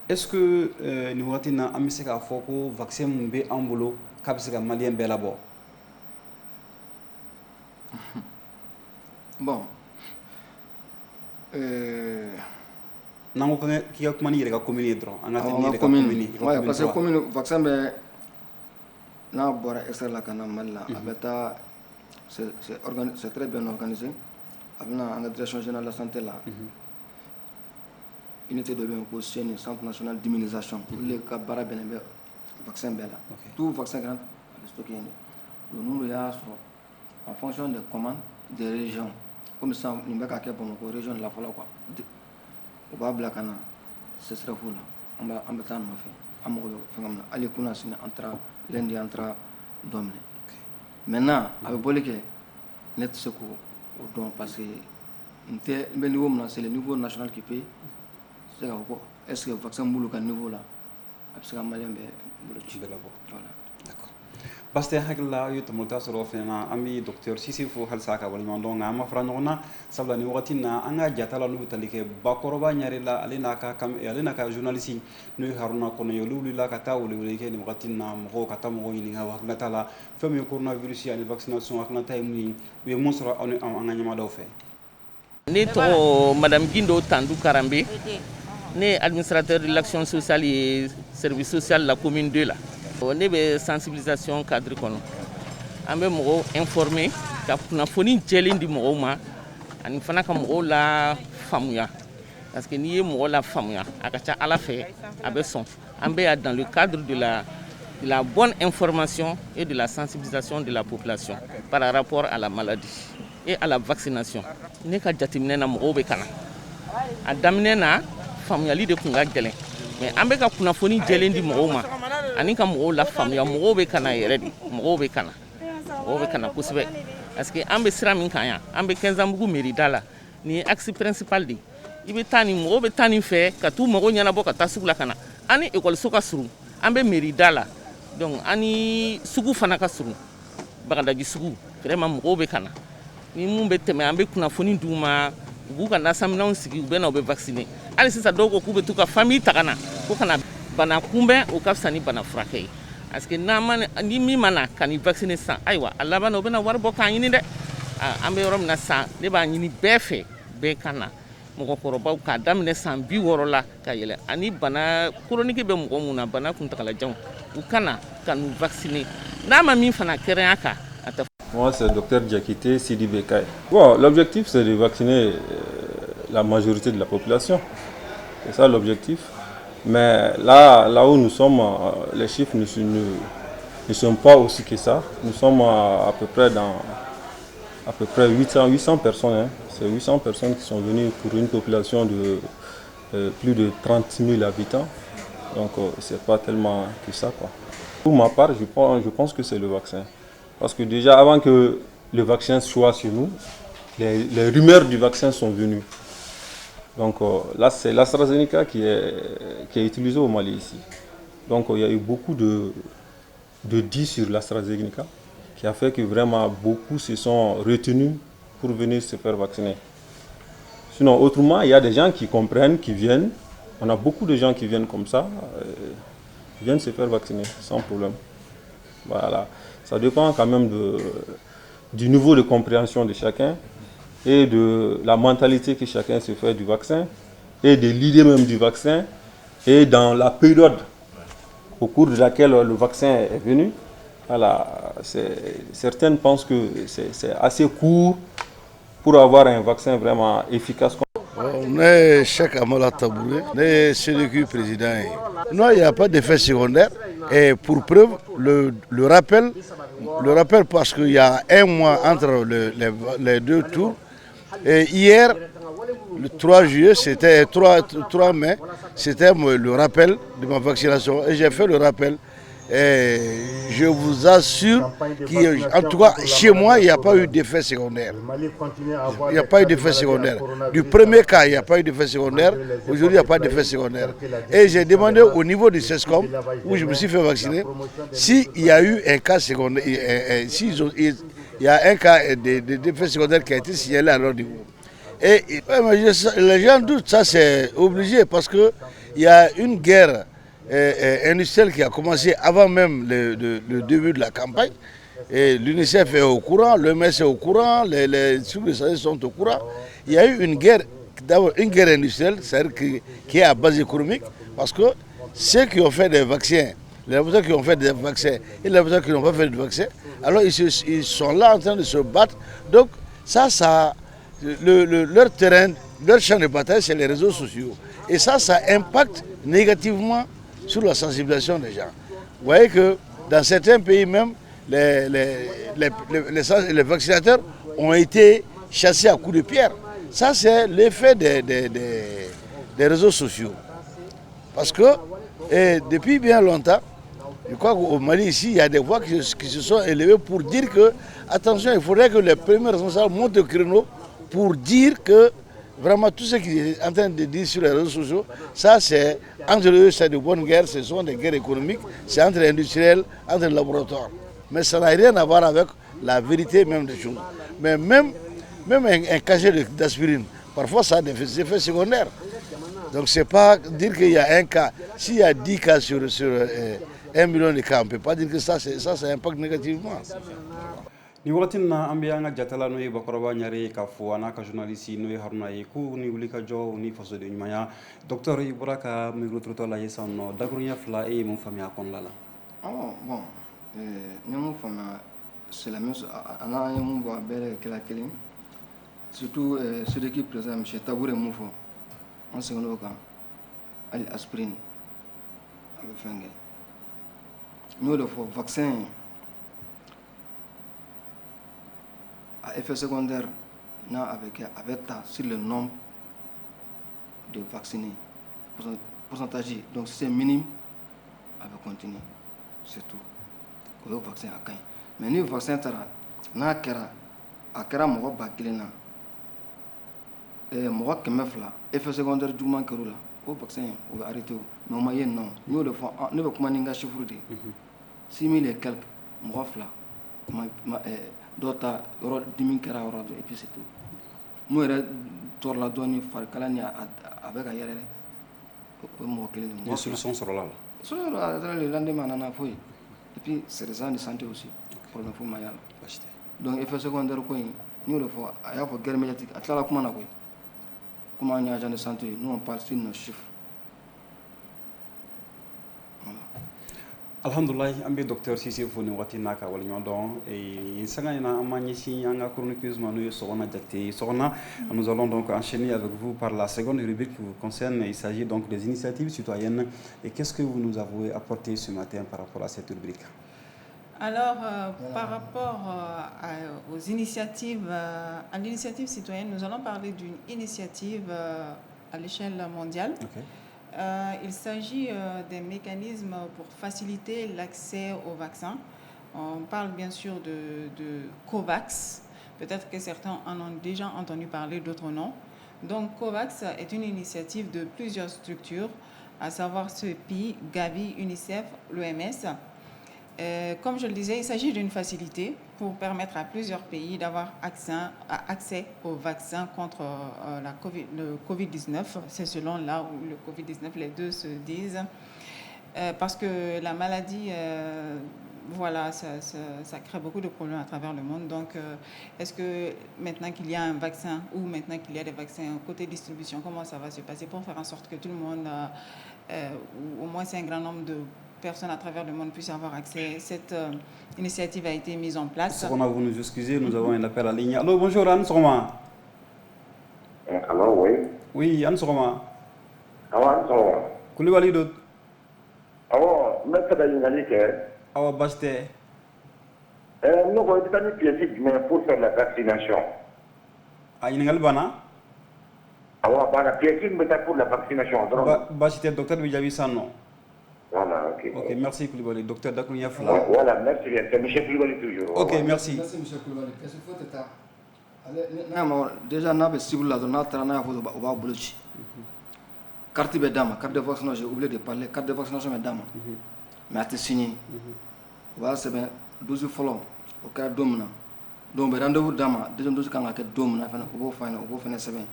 est-ce que ni wakati na amise ka foko vaccin mbe ambulo kabisa malien bela bo bon nango ko ki ak mani rega commune dro anga te ni rega commune ouais parce que commune vaccin be na bora extra la kana malla abeta c'est très bien organisé abna en direction générale de la santé là unité de bien ko CNI centre national d'immunisation le ka bara benbe vaccin bela tout vaccin grand stocké ni nous ya so en fonction des commandes des régions comme ça ni ba ka ke bon ko région la fola quoi o b'a bila kana ce sera fou là on va t'en faire amogo fengam ali kuna sine entra lundi entra domine maintenant avec bolike net ce ko au don parce que nte le niveau maintenant c'est le niveau national qui paye c'est quoi est-ce que vaccin boulou kan niveau là absolument malien be boulou ci de la voilà d'accord baste hakilla yuto multa soro fena ami docteur sisi fo hal saka wal mondo ngama franona sabla ni wati na anga jatala no talike bakoroba nyari la alina ka kam alina ka journaliste no haruna kono yo lulu la ka tawul wuli ke ni wati na mo ka tamo ni nga wax natala fami coronavirus ya ni vaccination ak na tay mu we monsro on anga nyama do fe ni to madame Gindo Tandou Karambe né administrateur de l'action sociale et service social la commune 2 là on est sensibilisation cadre kono ambe mo informer ka na foni jeli ndi mo ma ani fana ka mo la famuya parce que ni mo la famuya akacha ala fe abe son ambe dans le cadre de la bonne information et de la sensibilisation de la population par rapport à la maladie et à la vaccination ne ka jatimne na mo be kana adamne na famuya li de kunga gelen mais ambe ka kuna foni jeli ndi mo ma ani ka mo la famuya mo be kana yere mo be kana kusbe parce que ambe sira min kan ya ambe 15 ambugu mairie dala ni axe principal di ibe tani mo be tani fe ka tu mo nyana boka tasugula kana ani école soka suru ambe mairie dala donc ani sugu fana ka suru baganda gi sugu vraiment mo be kana ni mumbe teme ambe kuna foni duma buka na samna on sigi be na be vacciner ali sisa dogo kube tuka famille takana ko kana bana kumbe o kafsani bana frake parce que na man ni mi mana kan vacciner sans aywa alaba no bena war boka yini de ambe rom na sa ne ba yini befe be kana mo ko roba ka damne san bi worola ka yele ani bana chronique be mo muna bana kun takala jaw u kana kan vacciner na ma mi fana kere aka ata. Moi, c'est le docteur Diakité Sidi Bekay. Bon, l'objectif, c'est de vacciner la majorité de la population. C'est ça l'objectif. Mais là où nous sommes, les chiffres ne sont pas aussi que ça. Nous sommes à peu près 800 personnes. Hein. C'est 800 personnes qui sont venues pour une population de plus de 30 000 habitants. Donc, c'est pas tellement que ça, quoi. Pour ma part, je pense que c'est le vaccin. Parce que déjà, avant que le vaccin soit chez nous, les rumeurs du vaccin sont venues. Donc là, c'est l'AstraZeneca qui est utilisé au Mali ici. Donc il y a eu beaucoup de dits sur l'AstraZeneca qui a fait que vraiment beaucoup se sont retenus pour venir se faire vacciner. Sinon, autrement, il y a des gens qui comprennent, qui viennent. On a beaucoup de gens qui viennent comme ça, qui viennent se faire vacciner sans problème. Voilà. Ça dépend quand même du niveau de compréhension de chacun et de la mentalité que chacun se fait du vaccin et de l'idée même du vaccin et dans la période au cours de laquelle le vaccin est venu. Voilà, certaines pensent que c'est assez court pour avoir un vaccin vraiment efficace. On est Cheikh Amala Tabouré, on est CDQ président. Non, il n'y a pas d'effet secondaire. Et pour preuve, le rappel parce qu'il y a un mois entre les deux tours. Et hier, le 3 juillet, c'était 3 mai, c'était le rappel de ma vaccination. Et j'ai fait le rappel. Et je vous assure qu'en tout cas, chez moi, il n'y a pas eu d'effet secondaire. Il n'y a pas eu d'effet secondaire. Du premier cas, il n'y a pas eu d'effet secondaire. Aujourd'hui, il n'y a pas d'effet secondaire. Et j'ai demandé au niveau du CESCOM, où je me suis fait vacciner, s'il y a eu un cas secondaire, il y a un cas d'effet secondaire qui a été signalé à leur niveau. Et les gens doutent, ça c'est obligé, parce qu'il y a une guerre industrielle qui a commencé avant même le début de la campagne. Et l'UNICEF est au courant, l'OMS est au courant, les sous-services sont au courant. Il y a eu une guerre industrielle, c'est-à-dire qui est à base économique, parce que ceux qui ont fait des vaccins, les laboratoires qui ont fait des vaccins et les laboratoires qui n'ont pas fait de vaccins, alors ils sont là en train de se battre. Donc leur terrain, leur champ de bataille, c'est les réseaux sociaux. Et ça impacte négativement sur la sensibilisation des gens. Vous voyez que dans certains pays même, les vaccinateurs ont été chassés à coups de pierre. Ça, c'est l'effet des réseaux sociaux. Parce que depuis bien longtemps, je crois qu'au Mali, ici, il y a des voix qui se sont élevées pour dire que, attention, il faudrait que les premiers responsables montent au créneau pour dire que vraiment tout ce qu'ils sont en train de dire sur les réseaux sociaux, ça c'est entre eux, c'est de bonnes guerres, ce sont des guerres économiques, c'est entre industriels, entre laboratoires. Mais ça n'a rien à voir avec la vérité même des choses. Mais même un cachet d'aspirine, parfois ça a des effets secondaires. Donc c'est pas dire qu'il y a un cas. S'il y a 10 cas sur 1 million de cas, on ne peut pas dire que ça impacte négativement. ni watin na an biya nga jatala no yeba koroba nyare ka fo ana ka journaliste no haruna yi ku ni wuli ka jo ni faso de nyaya docteur Ibraka micro trottoir la yesano dagrunya fla e mon famille akon lala bon ni mon famille c'est la même ana mon bo bere kala kelin surtout celui qui présente monsieur Tabouré Moufo en secondo cas ali aspirine avec fengel nous le vaccin à effet secondaire avec sur le nombre de vaccinés, pourcentage. Donc si c'est minime, elle va continuer. C'est tout. Le vaccin a quand mais le vaccin n'a qu'à mon bakilena. Mon kemefla, effet secondaire du manque là. Au vaccin, on va arrêter. Mais au moyen non. Nous le faisons, nous le commandons chiffre de 6 000 et quelques. Mon fla. D'autres dimi kɛra yɔrɔ dɔ et puis c'est tout mun yɛrɛ tɔɔrɔla dɔɔni farikala ni a bɛ ka yɛrɛ o mɔgɔ kelen de une solution sɔrɔla la solution a le lendemain nana foyi et puis c'est des gens de santé aussi problème foyi ma y'a la donc effet secondaire ko in n y'o de fɔ a y'a fɔ guerre médiatique a tilala kuma na koyi comme an ye agent de santé nous on parle sur nos chiffres. Alhamdulillah ambe docteur Cissé foni wati naka wala ñodon et sanga na amani si anga chroniqueuse manu sona jakte sona nous allons donc enchaîner avec vous par la seconde rubrique qui vous concerne. Il s'agit donc des initiatives citoyennes et qu'est-ce que vous nous avez apporté ce matin par rapport à cette rubrique? Alors par rapport aux initiatives à l'initiative citoyenne, nous allons parler d'une initiative à l'échelle mondiale. Okay. Il s'agit des mécanismes pour faciliter l'accès aux vaccins. On parle bien sûr de COVAX. Peut-être que certains en ont déjà entendu parler, d'autres non. Donc COVAX est une initiative de plusieurs structures, à savoir CEPI, Gavi, UNICEF, l'OMS. Comme je le disais, il s'agit d'une facilité pour permettre à plusieurs pays d'avoir accès aux vaccins contre le Covid-19. C'est selon là où le Covid-19, les deux se disent. Parce que la maladie, voilà, ça crée beaucoup de problèmes à travers le monde. Donc, est-ce que maintenant qu'il y a un vaccin ou maintenant qu'il y a des vaccins côté distribution, comment ça va se passer pour faire en sorte que tout le monde, ou au moins c'est un grand nombre de personnes à travers le monde puissent avoir accès. Cette initiative a été mise en place. On a vous nous excuser, nous avons un appel à ligne. Allô, bonjour Anne Soma. Alors, oui. Oui, Anne Soroma. Awa Soroma. Koulibaly Dot. Awa, maître Dayingalike. Awa Baste. Nous avons été piéger pour faire la vaccination. Ayingal Bana. Awa, bana piéger pour la vaccination. Baste, docteur Bijabi Sano. Voilà, ok. Ok, merci Koulibaly. Docteur Dakounia Fla. Voilà, merci bien. C'est Michel Koulibaly toujours. Ok, merci. Merci, M. Koulibaly. Qu'est-ce qu'il faut te faire? Déjà, n'a pas cible là, on a travaillé au bas boulochi. Carte de dame, carte de vaccination, j'ai oublié de parler, carte de vaccination, mesdames. Mais à te signer. Voilà, c'est bien, 12 follow, au cas d'homme. Donc, rendez-vous dame, deuxième dose quand on a que d'homme, on va faire c'est bien.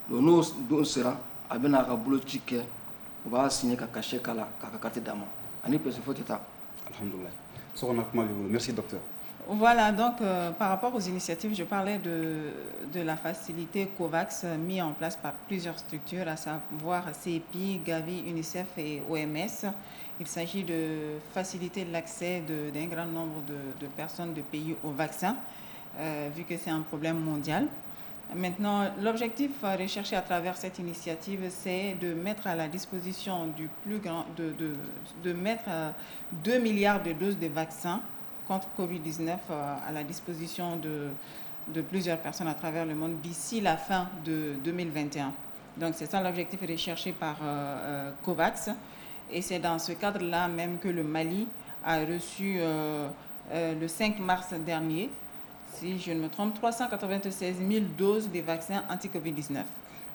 Donc, nous sera, à bien à boulochi, on va signer qu'à cacher qu'à la carte dame. Ani peut se faire ça. Alhamdoulilah. Merci, docteur. Voilà, donc par rapport aux initiatives, je parlais de la facilité COVAX mise en place par plusieurs structures, à savoir CEPI, Gavi, UNICEF et OMS. Il s'agit de faciliter l'accès d'un grand nombre de personnes, de pays au vaccin, vu que c'est un problème mondial. Maintenant, l'objectif recherché à travers cette initiative, c'est de mettre à la disposition du plus grand, de mettre 2 milliards de doses de vaccins contre Covid-19 à la disposition de plusieurs personnes à travers le monde d'ici la fin de 2021. Donc c'est ça l'objectif recherché par COVAX. Et c'est dans ce cadre-là même que le Mali a reçu le 5 mars dernier, si je ne me trompe, 396 000 doses de vaccins anti-Covid-19.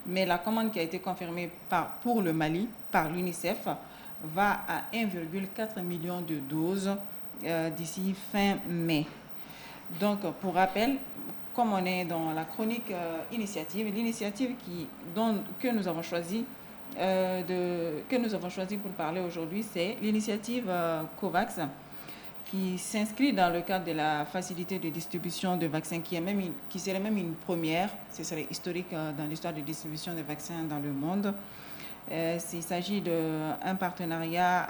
Mais la commande qui a été confirmée pour le Mali par l'UNICEF va à 1,4 million de doses d'ici fin mai. Donc, pour rappel, comme on est dans la chronique initiative, l'initiative que nous avons choisi pour parler aujourd'hui, c'est l'initiative COVAX, qui s'inscrit dans le cadre de la facilité de distribution de vaccins, qui serait même une première, ce serait historique dans l'histoire de distribution de vaccins dans le monde. Il s'agit d'un partenariat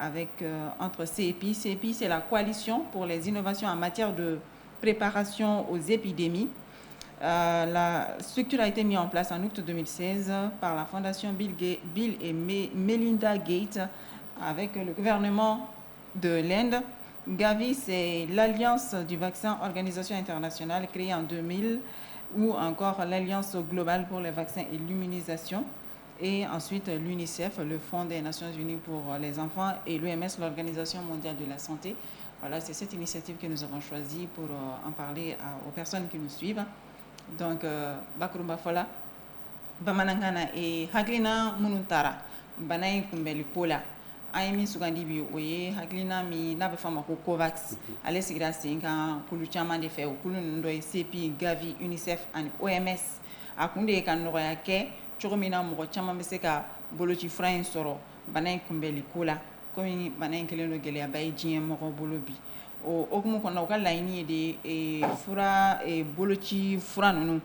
entre CEPI. CEPI, c'est la coalition pour les innovations en matière de préparation aux épidémies. La structure a été mise en place en août 2016 par la fondation Bill et Melinda Gates avec le gouvernement de l'Inde. Gavi, c'est l'Alliance du vaccin, organisation internationale créée en 2000, ou encore l'Alliance globale pour les vaccins et l'immunisation. Et ensuite, l'UNICEF, le Fonds des Nations Unies pour les enfants, et l'OMS, l'Organisation mondiale de la santé. Voilà, c'est cette initiative que nous avons choisie pour en parler aux personnes qui nous suivent. Donc, Bakurumba Fola, Bamanangana et Haglina Mununtara, Banaï Kumbeli Kola, Aimi Sugandibi, Oye, Haglina mi Nabe Famako Covax, Alessi Grasinka, Kulu Chaman de Feo, Kulu Ndoy, CP, Gavi, UNICEF et OMS, Akunde Kanoyake. Choromina mɔgɔ caman bɛ se ka boloci fura in sɔrɔ bana in kunbɛli ko la komi bana in kɛlen don gɛlɛyaba ye diɲɛ mɔgɔ bolo bi o hukumu kɔnɔ u ka laɲini ye de boloci fura ninnu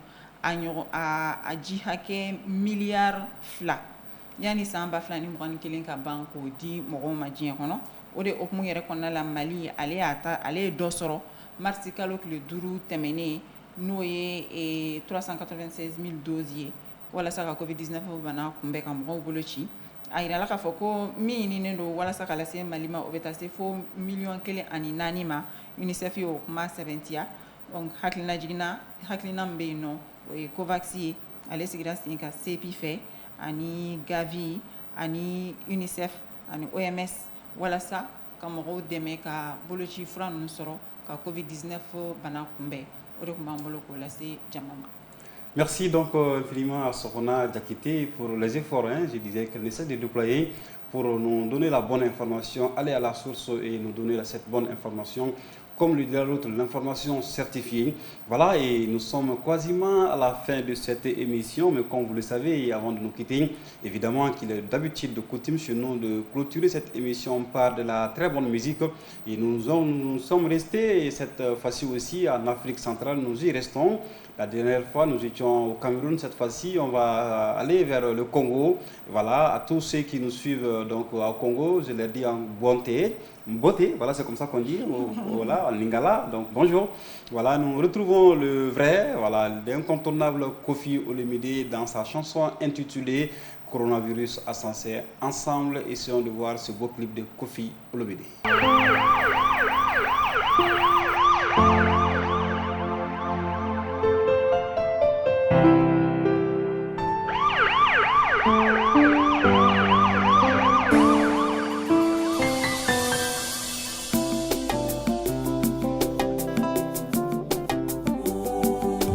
a ji hakɛ miliyari 2 yanni san 2021 ka ban k'o di mɔgɔw ma diɲɛ kɔnɔ o de hukumu yɛrɛ kɔnɔna la Mali ale ye dɔ sɔrɔ marisi kalo tile 5 tɛmɛnen n'o ye 396 000 doses ye walasa ka Covid-19 bana kunbɛ ka mɔgɔw bolo ci a yirala k'a fɔ ko min ɲininen don walasa ka lase Mali ma o bɛ taa se fo 1,4 ma UNICEF y'o kuma sɛbɛntiya donc hakilina min bɛ yen nɔ o ye COVAX ye ale sigira sen ka CEPI fɛ ani Gavi ani UNICEF ani OMS walasa ka mɔgɔw dɛmɛ ka boloci fura ninnu sɔrɔ ka Covid-19 bana kunbɛ o de tun b'an bolo k'o lase jama ma. Merci donc infiniment à Sorona Diakité pour les efforts, je disais qu'elle essaie de déployer pour nous donner la bonne information, aller à la source et nous donner cette bonne information, comme le dit l'autre, l'information certifiée. Voilà, et nous sommes quasiment à la fin de cette émission, mais comme vous le savez, avant de nous quitter, évidemment qu'il est d'habitude de coutume chez nous de clôturer cette émission par de la très bonne musique. Et nous sommes restés, et cette fois-ci aussi en Afrique centrale, nous y restons, La dernière fois, nous étions au Cameroun. Cette fois-ci, on va aller vers le Congo. Voilà, à tous ceux qui nous suivent donc au Congo, je leur dis en bonté. Beauté, voilà, c'est comme ça qu'on dit, voilà, en lingala, donc bonjour. Voilà, nous retrouvons le vrai, voilà, l'incontournable Koffi Olomide dans sa chanson intitulée Coronavirus Ascensé. Ensemble, essayons de voir ce beau clip de Koffi Olomide.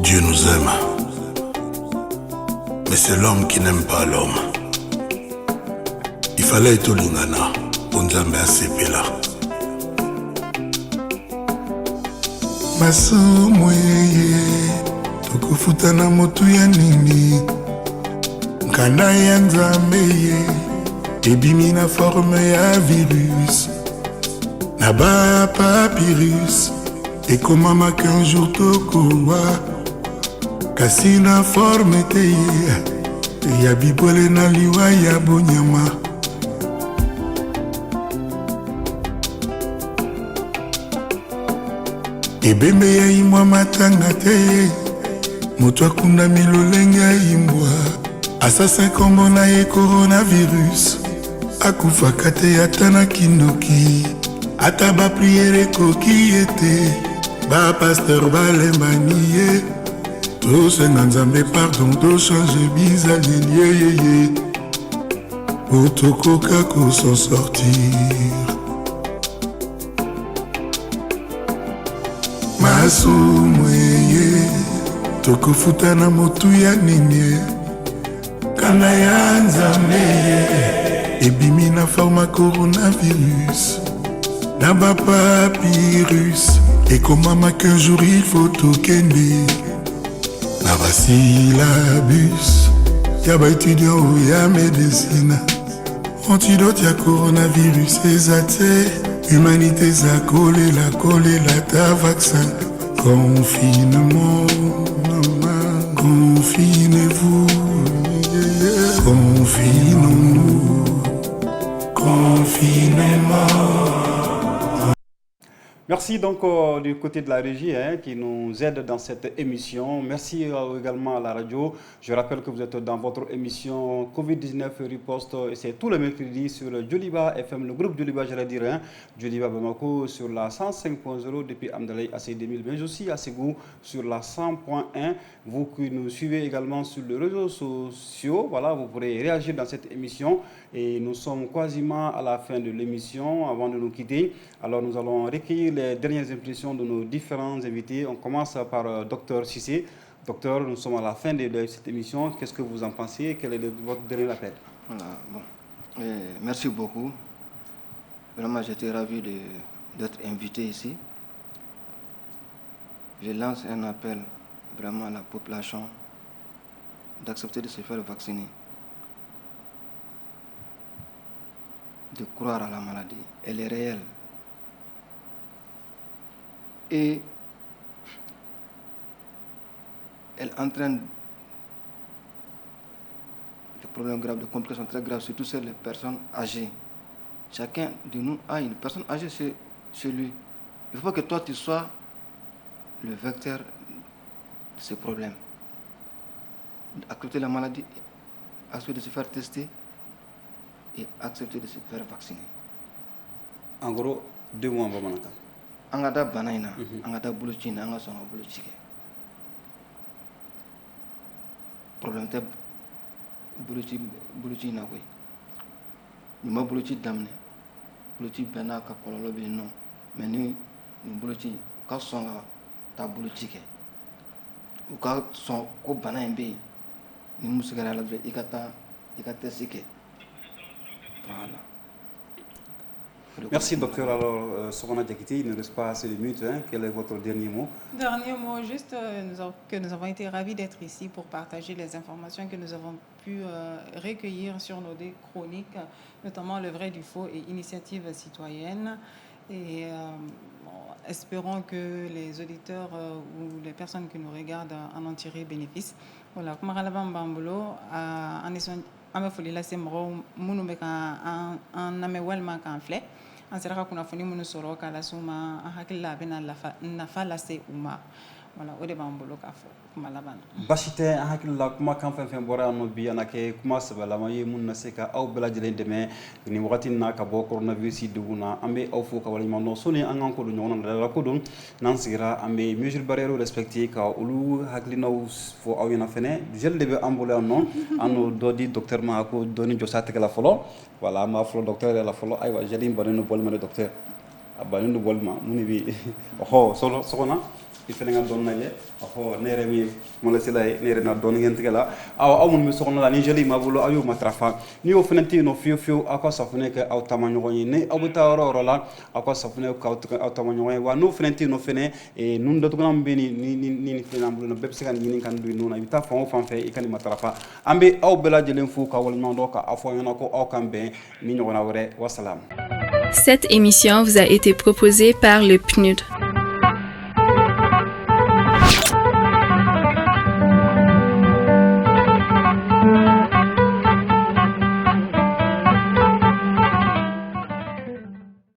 Dieu nous aime, mais c'est l'homme qui n'aime pas l'homme. Il fallait être Lingana, Bonzambe à Sepela. Masumweye, tokufutana motu ya nini, nkanda ya nzambeye, ebimi na forme ya virus, na ba papyrus, ekomamaka un jour tokowa. Kasi na forme te ye ya bibole na liwa ya bonyama. Ebembe ya imwa matanga te ye moto akunda milolenge ya imbwa. Assassin kombo na ye coronavirus akufaka te ata na kindoki. Ata bapriere ekoki ete bapasteur balembani ye. Tosenga nzambe pardon tochange bizaleli yeyeye po tokoka s'en sortir. Masumu eye tokofuta na motu ya nini, kanda ya nzambe ebimi na forma coronavirus na bapapyrus ekomamaka un jour il faut tokende. Na basilabus ya baétudiant ou ya médecine, antidote ya coronavirus eza te. Humanité eza kolela ta vaccin. Confinement, confinez-vous, confinons-nous, confinement. Merci donc du côté de la régie qui nous aide dans cette émission. Merci également à la radio. Je rappelle que vous êtes dans votre émission Covid-19 Riposte et c'est tous les mercredis sur Djoliba FM, le groupe Djoliba, j'allais dire, Djoliba Bamako sur la 105.0 depuis Amdalaï AC 2000, mais aussi à Ségou sur la 100.1. Vous qui nous suivez également sur les réseaux sociaux, voilà, vous pourrez réagir dans cette émission et nous sommes quasiment à la fin de l'émission. Avant de nous quitter, alors nous allons recueillir les dernières impressions de nos différents invités. On commence par Dr Cissé. Docteur, nous sommes à la fin de cette émission. Qu'est-ce que vous en pensez? Quel est votre dernier appel? Voilà, bon. Merci beaucoup. Vraiment, j'étais ravi d'être invité ici. Je lance un appel vraiment à la population d'accepter de se faire vacciner, de croire à la maladie. Elle est réelle. Et elle entraîne des problèmes graves, des complications très graves, surtout sur les personnes âgées. Chacun de nous a une personne âgée chez lui. Il ne faut pas que toi tu sois le vecteur de ces problèmes. Accepter la maladie, accepter de se faire tester et accepter de se faire vacciner. En gros, 2 mois avant Manaka. Angada banaina, angada buluchina, anga songa buluchike. Problème te buluchi na koy. Nima buluchi damne. Buluchi bena ka kololo be non. Mais ni buluchi ka songa ta buluchike. U ka son ko bana mbe ni musigara la ikata sike. Voilà. Merci docteur. Alors, Sokona Diakité, il ne reste pas assez de minutes. Quel est votre dernier mot? Dernier mot, juste que nous avons été ravis d'être ici pour partager les informations que nous avons pu recueillir sur nos chroniques, notamment le vrai du faux et initiative citoyenne. Et espérons que les auditeurs ou les personnes qui nous regardent en ont tiré bénéfice. Voilà, comme Ralaban Bambolo, en amefoli la semro munu be kan an amewalma kan flɛ an sera ka kunnafoni minnu sɔrɔ k'a las'u ma an hakili la a bɛna nafa lase u ma voilà o de b'an bolo k'a fɔ kuma laban na. Basi tɛ an hakili la kumakan fɛn fɛn bɔra yan nɔ bi ana kɛ kuma sɛbɛlama ye minnu na se ka aw bɛɛ lajɛlen dɛmɛ nin wagati na ka bɔ coronavirus degun na an bɛ aw fo ka waleɲuman dɔn sɔnni an k'an ko don ɲɔgɔn na dala ko don n'an sigira an bɛ mesure barrière respecter ka olu hakilinaw fɔ aw ɲɛna fɛnɛ gel de bɛ an bolo yan nɔ an n'o dɔ di docteur ma ko dɔɔni jɔ sa tɛgɛ la fɔlɔ voilà an b'a fɔlɔ docteur yɛrɛ la fɔlɔ ayiwa gel in bannen don bɔli ma dɛ docteur a bannen don bɔli ma mun de bɛ ɔhɔ sɔgɔna i fɛnɛ ka dɔɔni lajɛ ɔhɔ ne yɛrɛ min ye kumalasela ye ne yɛrɛ na dɔɔni kɛ n tɛgɛ la aw minnu bɛ sɔgɔnɔ la ni gel in b'a bolo aw y'o matarafa ni y'o fɛnɛ tɛ yen nɔ fiyewu fiyewu aw ka safunɛ kɛ aw taama ɲɔgɔn ye ni aw bɛ taa yɔrɔ o yɔrɔ la aw ka safunɛ kɛ aw taama ɲɔgɔn ye wa n'o fɛnɛ tɛ yen nɔ fɛnɛ nun datugulan min bɛ nin filɛ n'an bolo bɛɛ bɛ se ka nin ɲini ka nin don nun na i bɛ taa fan o fan fɛ i ka nin matarafa an bɛ aw bɛɛ lajɛlen fo ka waleɲuman dɔn k'a fɔ aw ɲɛna ko aw kan bɛn ni ɲɔgɔnna wɛrɛ wasalam. Cette émission vous a été proposée par le PNUD.